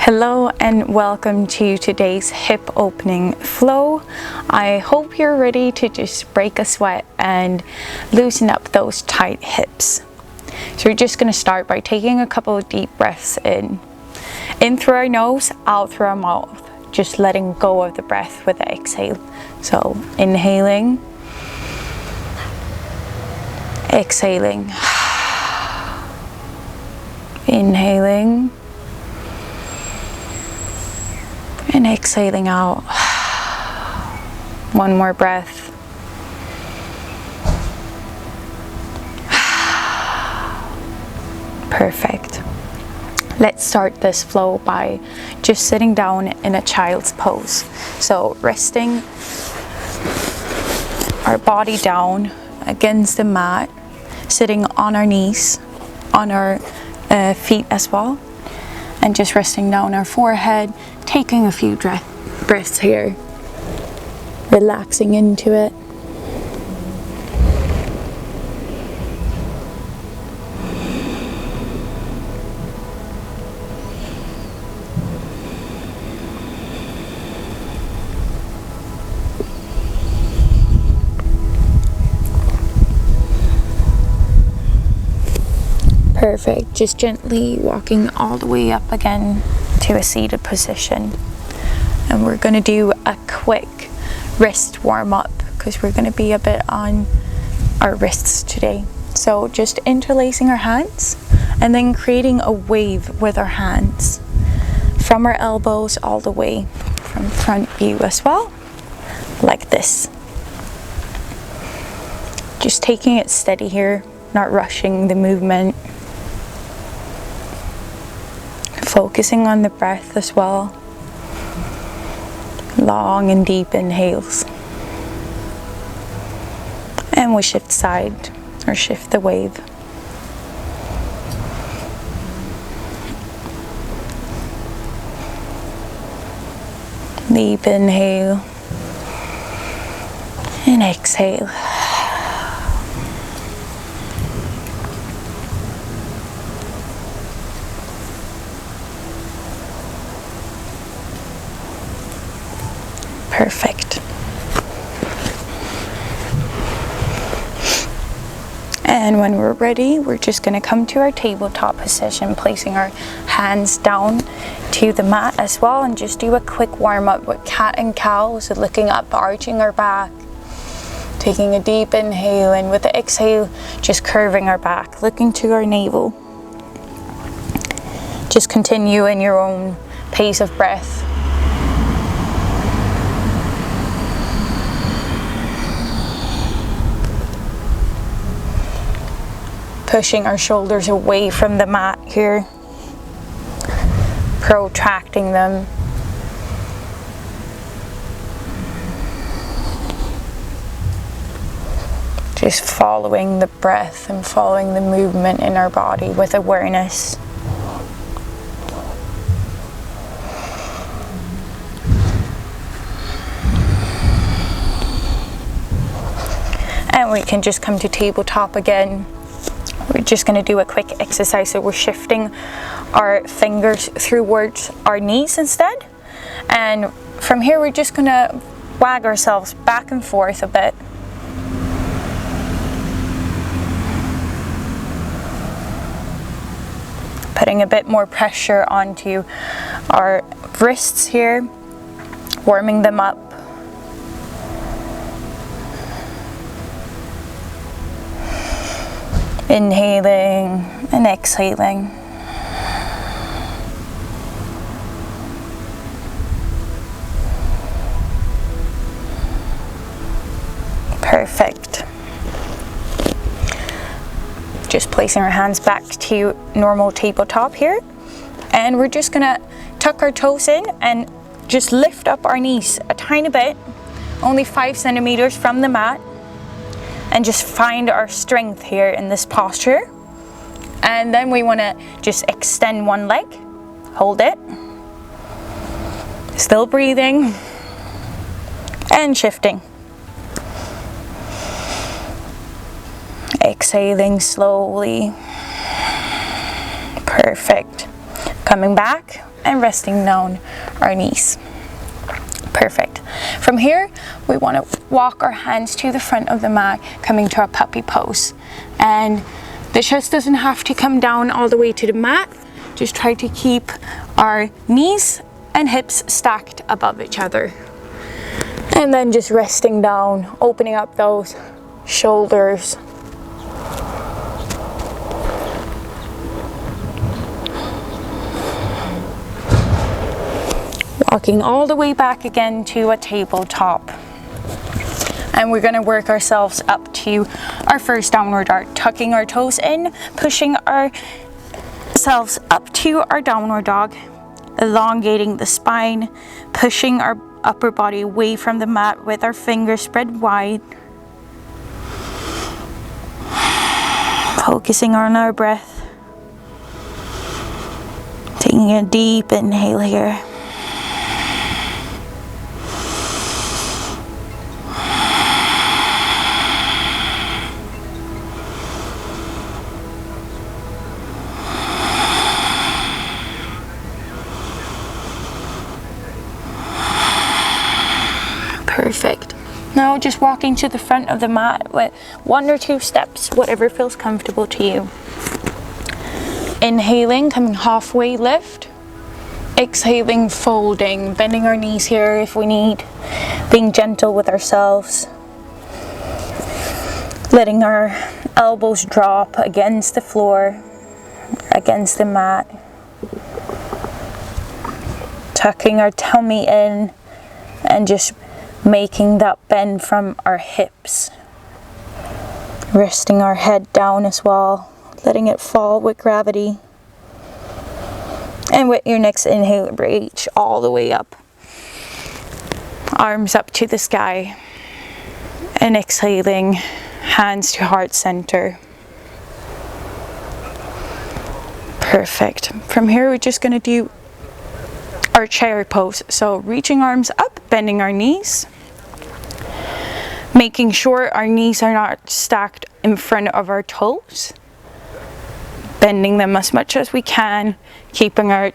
Hello and welcome to today's hip opening flow. I hope you're ready to just break a sweat and loosen up those tight hips. So we're just going to start by taking a couple of deep breaths in through our nose, out through our mouth, just letting go of the breath with the exhale. So inhaling, exhaling, inhaling, and exhaling out. One more breath. Perfect. Let's start this flow by just sitting down in a child's pose. So resting our body down against the mat, sitting on our knees, on our feet as well, and just resting down our forehead, taking a few breaths here, relaxing into it. Perfect. Just gently walking all the way up again to a seated position. And we're going to do a quick wrist warm up because we're going to be a bit on our wrists today. So just interlacing our hands and then creating a wave with our hands from our elbows all the way from front view as well, like this. Just taking it steady here, not rushing the movement. Focusing on the breath as well. Long and deep inhales. And we shift side or shift the wave. Deep inhale and exhale. Perfect. And when we're ready, we're just going to come to our tabletop position, placing our hands down to the mat as well, and just do a quick warm up with cat and cow. So looking up, arching our back, taking a deep inhale, and with the exhale, just curving our back, looking to our navel. Just continue in your own pace of breath. Pushing our shoulders away from the mat here, protracting them. Just following the breath and following the movement in our body with awareness. And we can just come to tabletop again. We're just going to do a quick exercise, so we're shifting our fingers towards our knees instead, and from here we're just going to wag ourselves back and forth a bit. Putting a bit more pressure onto our wrists here, warming them up. Inhaling and exhaling. Perfect. Just placing our hands back to normal tabletop here. And we're just gonna tuck our toes in and just lift up our knees a tiny bit, only 5 centimeters from the mat. And just find our strength here in this posture. And then we want to just extend one leg, hold it, still breathing, and shifting. Exhaling slowly. Perfect. Coming back, and resting down our knees. Perfect. From here, we want to walk our hands to the front of the mat, coming to our puppy pose. And the chest doesn't have to come down all the way to the mat. Just try to keep our knees and hips stacked above each other. And then just resting down, opening up those shoulders. Walking all the way back again to a tabletop. And we're going to work ourselves up to our first downward dog, tucking our toes in, pushing ourselves up to our downward dog, elongating the spine, pushing our upper body away from the mat with our fingers spread wide. Focusing on our breath. Taking a deep inhale here. Perfect. Now just walking to the front of the mat with 1 or 2 steps, whatever feels comfortable to you. Inhaling, coming halfway lift. Exhaling, folding, bending our knees here if we need. Being gentle with ourselves. Letting our elbows drop against the floor, against the mat. Tucking our tummy in and just making that bend from our hips. Resting our head down as well, letting it fall with gravity. And with your next inhale, reach all the way up. Arms up to the sky. And exhaling, hands to heart center. Perfect. From here, we're just going to do our chair pose. So reaching arms up, bending our knees. Making sure our knees are not stacked in front of our toes. Bending them as much as we can. Keeping our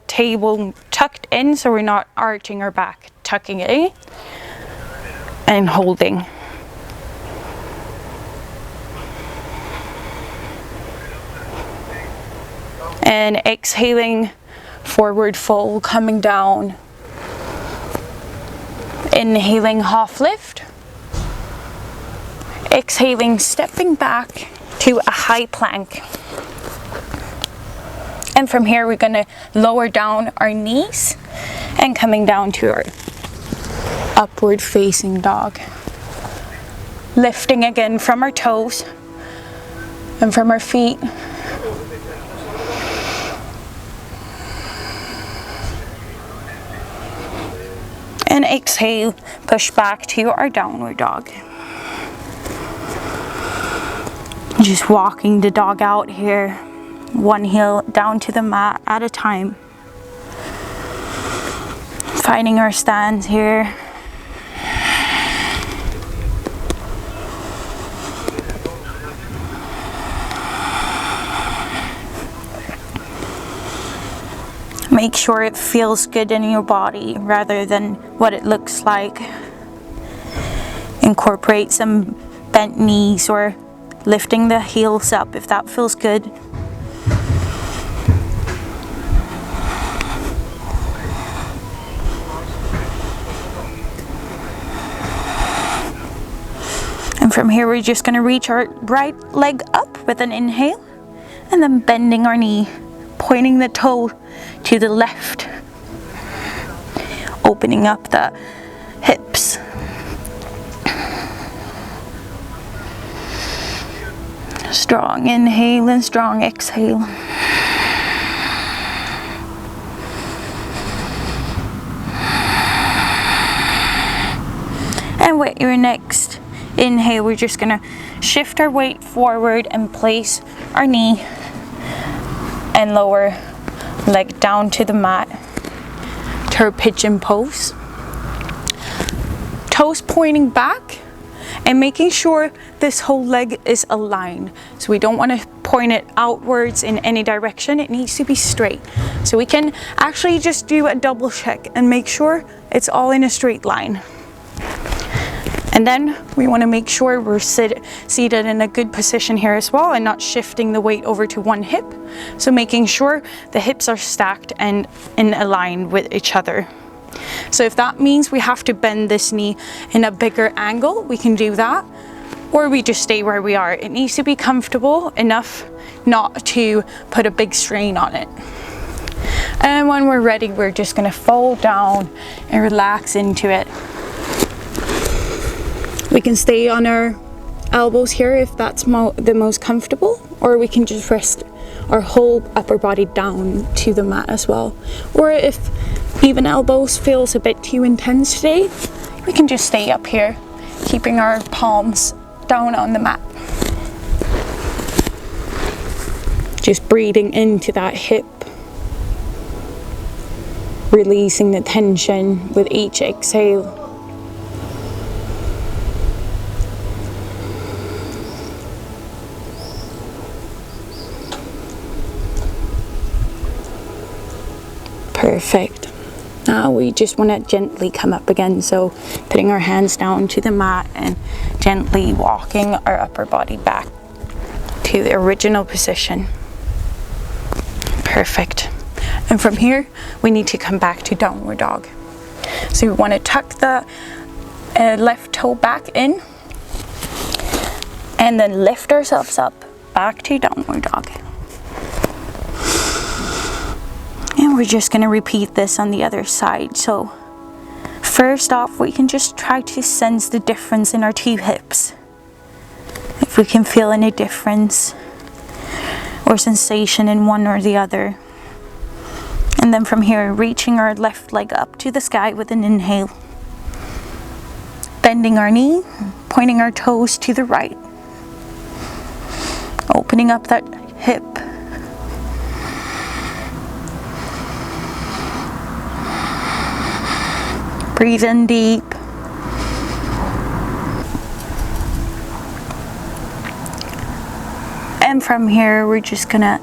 table tucked in so we're not arching our back. Tucking it in. And holding. And exhaling, forward fold, coming down. Inhaling, half lift. Exhaling, stepping back to a high plank. And from here, we're going to lower down our knees and coming down to our upward facing dog. Lifting again from our toes and from our feet. And exhale, push back to our downward dog. Just walking the dog out here, 1 heel down to the mat at a time. Finding our stance here. Make sure it feels good in your body rather than what it looks like. Incorporate some bent knees or lifting the heels up if that feels good. And from here, we're just going to reach our right leg up with an inhale and then bending our knee, pointing the toe to the left, opening up the hips. Strong inhale and strong exhale. And with your next inhale, we're just gonna shift our weight forward and place our knee and lower leg down to the mat to our pigeon pose. Toes pointing back and making sure this whole leg is aligned. So we don't want to point it outwards in any direction. It needs to be straight. So we can actually just do a double check and make sure it's all in a straight line. And then we want to make sure we're seated in a good position here as well, and not shifting the weight over to one hip. So making sure the hips are stacked and in a line with each other. So if that means we have to bend this knee in a bigger angle, we can do that. Or we just stay where we are. It needs to be comfortable enough not to put a big strain on it. And when we're ready, we're just going to fold down and relax into it. We can stay on our elbows here if that's the most comfortable, or we can just rest our whole upper body down to the mat as well. Or if even elbows feels a bit too intense today, we can just stay up here, keeping our palms down on the mat. Just breathing into that hip, releasing the tension with each exhale. Perfect. Now we just want to gently come up again, so putting our hands down to the mat and gently walking our upper body back to the original position. Perfect. And from here we need to come back to downward dog. So we want to tuck the left toe back in and then lift ourselves up back to downward dog. And we're just going to repeat this on the other side. So first off, we can just try to sense the difference in our two hips. If we can feel any difference or sensation in one or the other. And then from here, reaching our left leg up to the sky with an inhale. Bending our knee, pointing our toes to the right. Opening up that hip. Breathe in deep. And from here, we're just gonna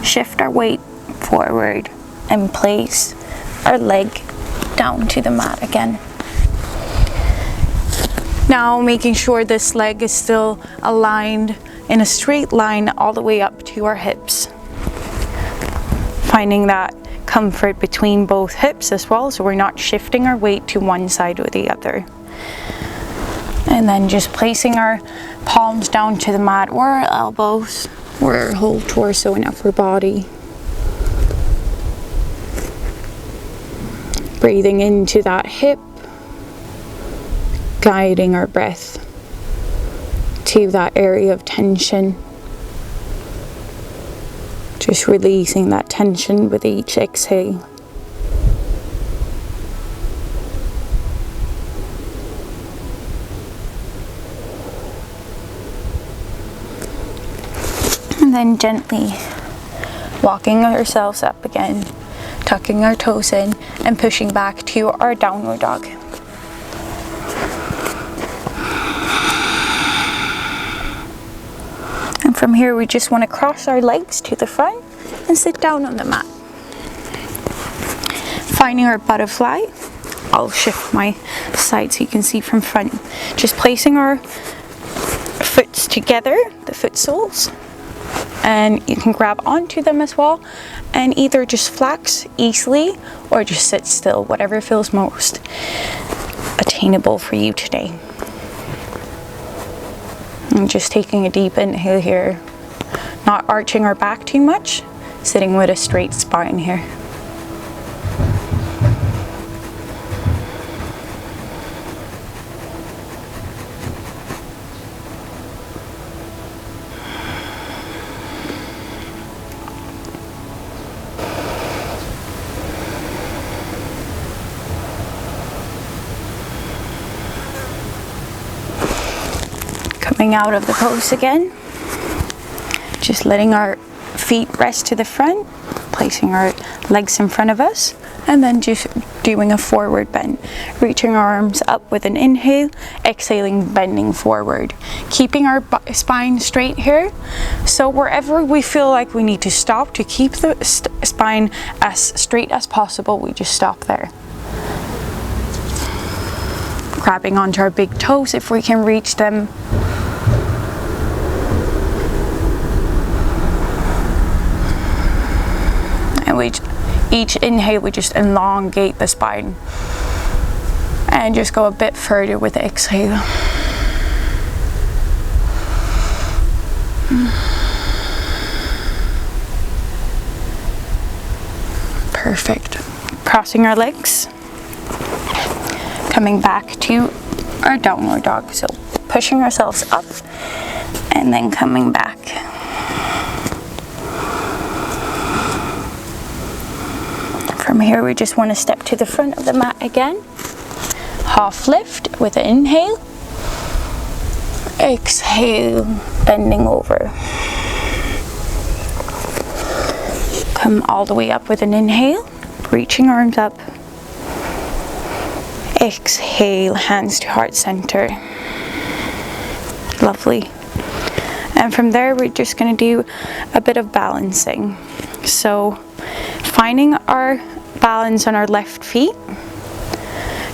shift our weight forward and place our leg down to the mat again. Now making sure this leg is still aligned in a straight line all the way up to our hips. Finding that comfort between both hips as well, so we're not shifting our weight to one side or the other. And then just placing our palms down to the mat or our elbows or our whole torso and upper body. Breathing into that hip, guiding our breath to that area of tension. Just releasing that tension with each exhale. And then gently walking ourselves up again, tucking our toes in and pushing back to our downward dog. And from here we just want to cross our legs to the front and sit down on the mat. Finding our butterfly. I'll shift my side so you can see from front. Just placing our foots together, the foot soles, and you can grab onto them as well and either just flex easily or just sit still, whatever feels most attainable for you today. And just taking a deep inhale here, not arching our back too much, sitting with a straight spine here. Coming out of the pose again, just letting our feet rest to the front, placing our legs in front of us, and then just doing a forward bend, reaching our arms up with an inhale, exhaling, bending forward, keeping our spine straight here. So wherever we feel like we need to stop to keep the spine as straight as possible, we just stop there. Grabbing onto our big toes if we can reach them. And each inhale, we just elongate the spine and just go a bit further with the exhale. Perfect. Crossing our legs, coming back to our downward dog. So pushing ourselves up and then coming back. From here, we just want to step to the front of the mat again. Half lift with an inhale. Exhale, bending over. Come all the way up with an inhale, reaching arms up. Exhale, hands to heart center. Lovely. And from there, we're just going to do a bit of balancing. So finding our balance on our left feet,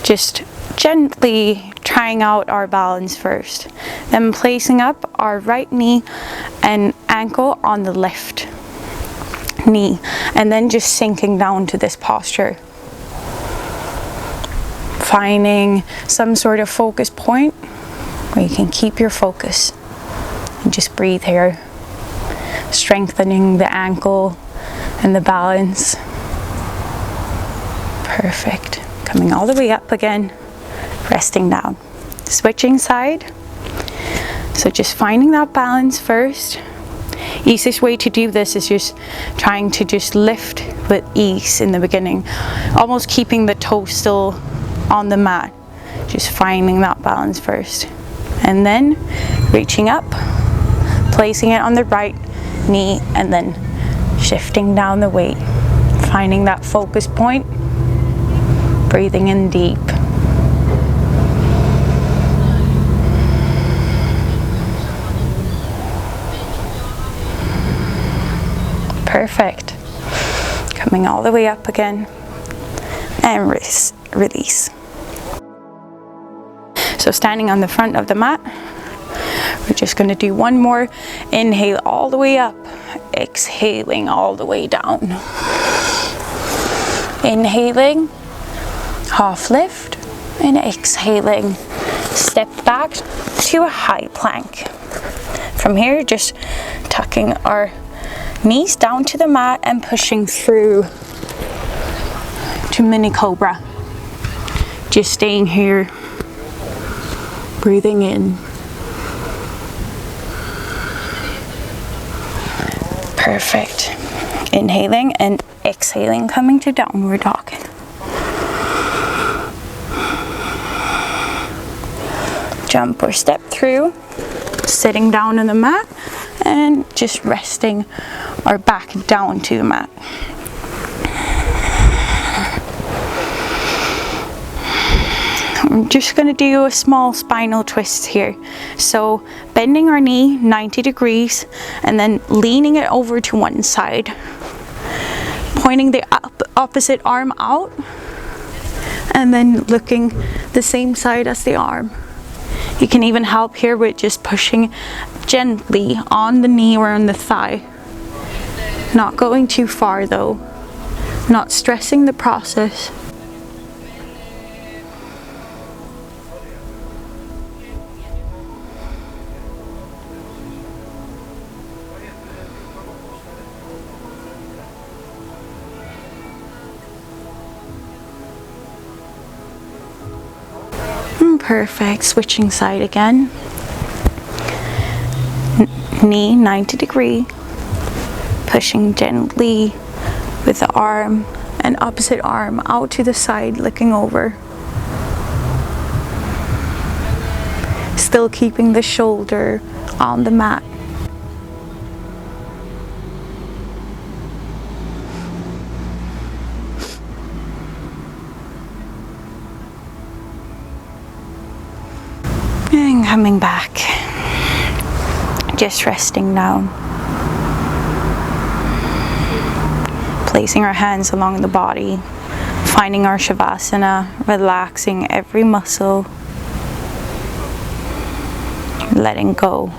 just gently trying out our balance first, then placing up our right knee and ankle on the left knee, and then just sinking down to this posture, finding some sort of focus point where you can keep your focus and just breathe here, strengthening the ankle and the balance. Perfect. Coming all the way up again, resting down. Switching side. So just finding that balance first. Easiest way to do this is just trying to just lift with ease in the beginning, almost keeping the toes still on the mat. Just finding that balance first. And then reaching up, placing it on the right knee, and then shifting down the weight. Finding that focus point. Breathing in deep. Perfect. Coming all the way up again. And release. So standing on the front of the mat, we're just going to do one more inhale all the way up, exhaling all the way down. Inhaling, half lift, and exhaling, step back to a high plank. From here, just tucking our knees down to the mat and pushing through to mini cobra. Just staying here, breathing in. Perfect. Inhaling and exhaling, coming to downward dog. Jump or step through, sitting down on the mat and just resting our back down to the mat. I'm just going to do a small spinal twist here. So bending our knee 90 degrees and then leaning it over to one side. Pointing the opposite arm out and then looking the same side as the arm. You can even help here with just pushing gently on the knee or on the thigh. Not going too far though. Not stressing the process. Perfect. Switching side again. Knee 90 degree. Pushing gently with the arm and opposite arm out to the side, looking over. Still keeping the shoulder on the mat. And coming back, just resting down, placing our hands along the body, finding our Shavasana, relaxing every muscle, letting go.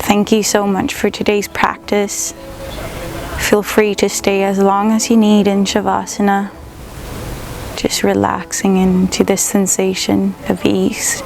Thank you so much for today's practice. Feel free to stay as long as you need in Shavasana, just relaxing into this sensation of ease.